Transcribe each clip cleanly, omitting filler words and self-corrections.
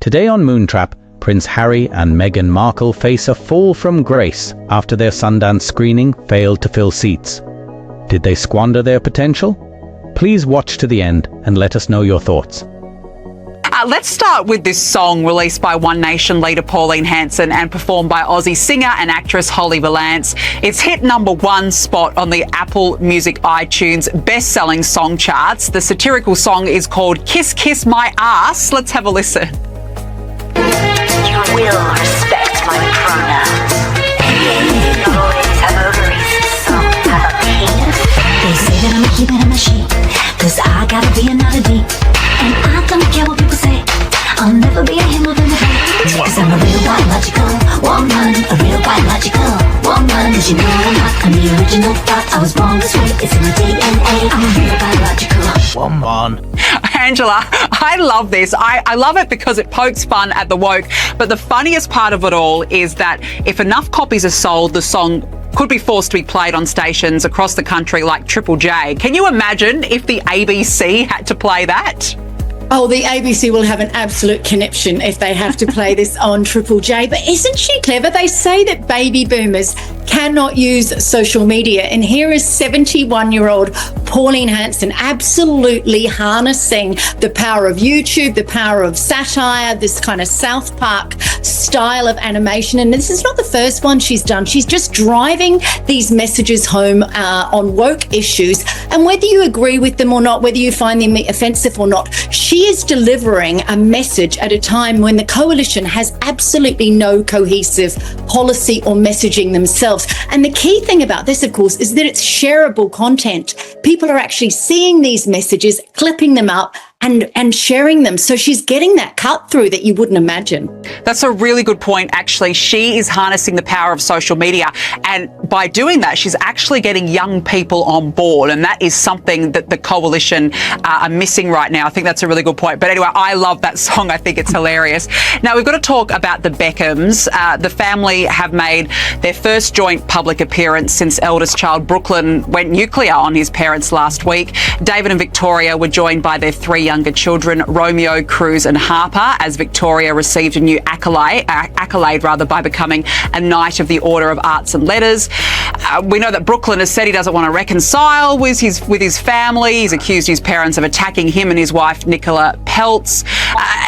Today on Moontrap, Prince Harry and Meghan Markle face a fall from grace after their Sundance screening failed to fill seats. Did they squander their potential? Please watch to the end and let us know your thoughts. Let's start with this song released by One Nation leader Pauline Hanson and performed by Aussie singer and actress Holly Valance. It's hit #1 spot on the Apple Music iTunes best-selling song charts. The satirical song is called Kiss Kiss My Ass. Let's have a listen. You will respect my pronouns. Boys have ovaries, some have a penis. They say that I'm a he, but I'm a she, 'cause I gotta be another D. And I don't care what people say, I'll never be a him or a her. 'Cause I'm a real biological woman, a real biological woman. 'Cause you know I'm not, I'm the original thought. I was born this way, it's in my DNA. I'm a real biological woman. Angela, I love this. I love it because it pokes fun at the woke. But the funniest part of it all is that if enough copies are sold, the song could be forced to be played on stations across the country like Triple J. Can you imagine if the ABC had to play that? Oh, the ABC will have an absolute conniption if they have to play this on Triple J. But isn't she clever? They say that baby boomers cannot use social media. And here is 71-year-old Pauline Hanson absolutely harnessing the power of YouTube, the power of satire, this kind of South Park style of animation. And this is not the first one she's done. She's just driving these messages home on woke issues. And whether you agree with them or not, whether you find them offensive or not, she is delivering a message at a time when the coalition has absolutely no cohesive policy or messaging themselves. And the key thing about this, of course, is that it's shareable content. People are actually seeing these messages, clipping them up, and sharing them. So she's getting that cut through that you wouldn't imagine. That's a really good point, actually. She is harnessing the power of social media. And by doing that, she's actually getting young people on board. And that is something that the coalition are missing right now. I think that's a really good point. But anyway, I love that song. I think it's hilarious. Now, we've got to talk about the Beckhams. The family have made their first joint public appearance since eldest child Brooklyn went nuclear on his parents last week. David and Victoria were joined by their three younger children, Romeo, Cruz and Harper, as Victoria received a new accolade by becoming a Knight of the Order of Arts and Letters. We know that Brooklyn has said he doesn't want to reconcile with his family. He's accused his parents of attacking him and his wife, Nicola Peltz.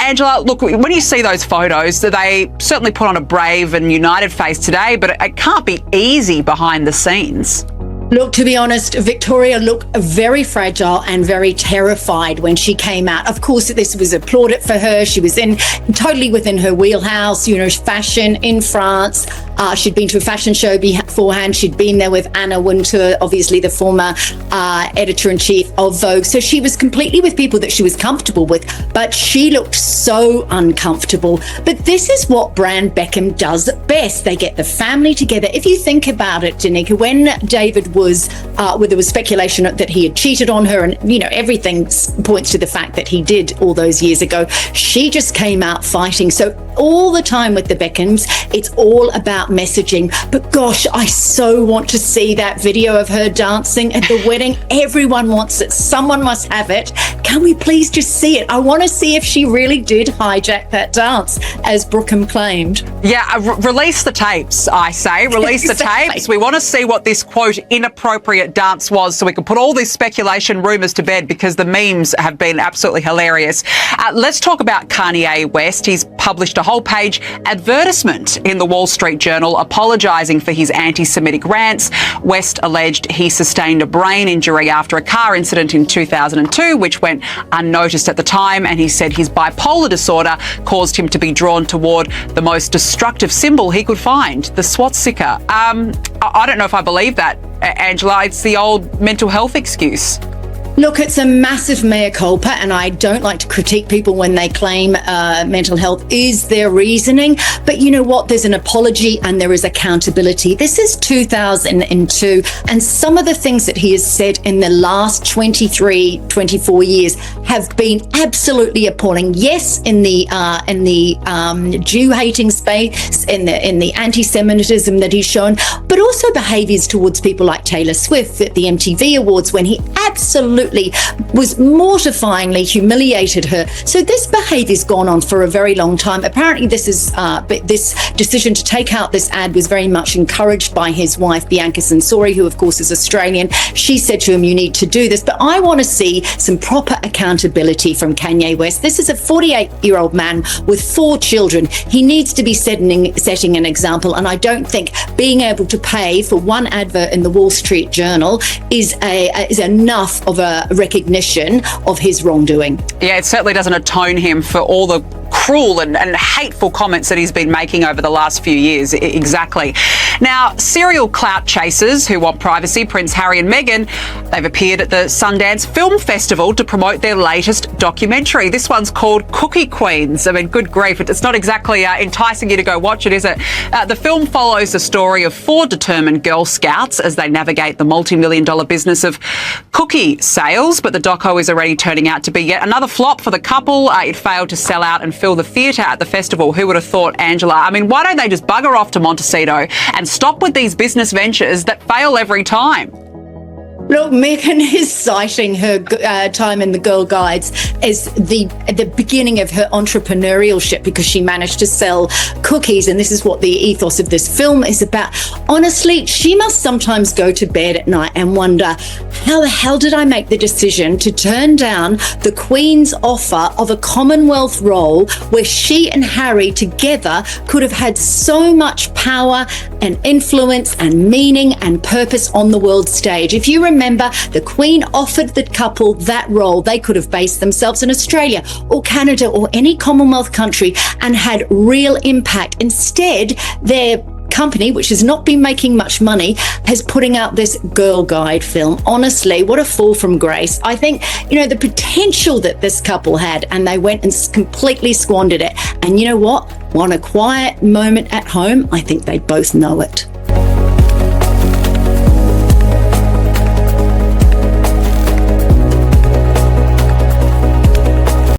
Angela, look, when you see those photos, they certainly put on a brave and united face today, but it can't be easy behind the scenes. Look, to be honest, Victoria looked very fragile and very terrified when she came out. Of course, this was applauded for her. She was totally within her wheelhouse, fashion in France. She'd been to a fashion show beforehand. She'd been there with Anna Wintour, obviously the former editor-in-chief of Vogue. So she was completely with people that she was comfortable with, but she looked so uncomfortable. But this is what brand Beckham does best. They get the family together. If you think about it, Danica, when David there was speculation that he had cheated on her, and everything points to the fact that he did all those years ago, she just came out fighting. So all the time with the Beckhams, it's all about messaging. But gosh, I so want to see that video of her dancing at the wedding. Everyone wants it. Someone must have it. Can we please just see it? I want to see if she really did hijack that dance, as Beckham claimed. Yeah, release the tapes, I say. Release the tapes. We want to see what this, quote, inappropriate dance was, so we can put all these speculation rumours to bed, because the memes have been absolutely hilarious. Let's talk about Kanye West. He's published a whole-page advertisement in the Wall Street Journal apologising for his anti-Semitic rants. West alleged he sustained a brain injury after a car incident in 2002, which went unnoticed at the time, and he said his bipolar disorder caused him to be drawn toward the most destructive symbol he could find, the swastika. I don't know if I believe that, Angela. It's the old mental health excuse. Look, it's a massive mea culpa, and I don't like to critique people when they claim mental health is their reasoning. But you know what? There's an apology and there is accountability. This is 2002, and some of the things that he has said in the last 23, 24 years have been absolutely appalling. Yes, in the Jew-hating space, in the anti-Semitism that he's shown, but also behaviours towards people like Taylor Swift at the MTV Awards, when he absolutely absolutely was mortifyingly humiliated her. So this behaviour's gone on for a very long time. Apparently this decision to take out this ad was very much encouraged by his wife, Bianca Censori, who of course is Australian. She said to him, you need to do this. But I want to see some proper accountability from Kanye West. This is a 48-year-old man with 4 children. He needs to be setting an example, and I don't think being able to pay for one advert in the Wall Street Journal is enough of a recognition of his wrongdoing. Yeah, it certainly doesn't atone him for all the cruel and hateful comments that he's been making over the last few years. Exactly. Now, serial clout chasers who want privacy, Prince Harry and Meghan, they've appeared at the Sundance Film Festival to promote their latest documentary. This one's called Cookie Queens. I mean, good grief, it's not exactly enticing you to go watch it, is it? The film follows the story of 4 determined Girl Scouts as they navigate the multi-million-dollar business of cookie sales, but the doco is already turning out to be yet another flop for the couple. It failed to sell out and fill the theatre at the festival. Who would have thought, Angela? I mean, why don't they just bugger off to Montecito and stop with these business ventures that fail every time? Look, Meghan is citing her time in the Girl Guides as the beginning of her entrepreneurship because she managed to sell cookies, and this is what the ethos of this film is about. Honestly, she must sometimes go to bed at night and wonder, how the hell did I make the decision to turn down the Queen's offer of a Commonwealth role where she and Harry together could have had so much power and influence and meaning and purpose on the world stage? If you remember, the Queen offered the couple that role. They could have based themselves in Australia or Canada or any Commonwealth country and had real impact. Instead, their company, which has not been making much money, is putting out this Girl Guide film. Honestly, what a fall from grace. I think, the potential that this couple had, and they went and completely squandered it. And you know what? Want a quiet moment at home? I think they both know it.